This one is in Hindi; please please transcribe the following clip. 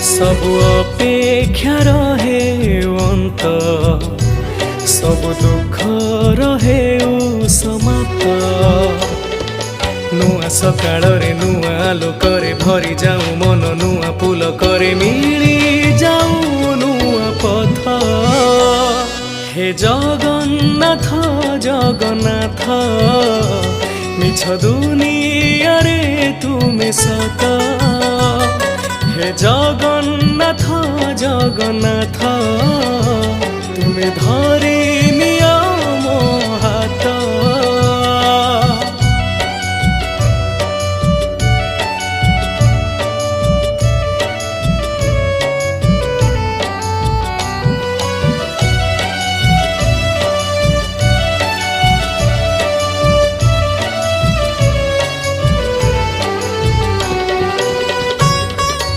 सबु अपेक्षा रहे अंत सब दुख रहे समाप्त नुआ सकाळ रे नुआ आलोकरे भरी जाऊ मन नुआ पुलकरे मिली जाऊ नुआ पथ हे जगन्नाथ जगन्नाथ मिछ दुनिया रे तुमे सत हे जगन्नाथ जगन्नाथ तुमे धरे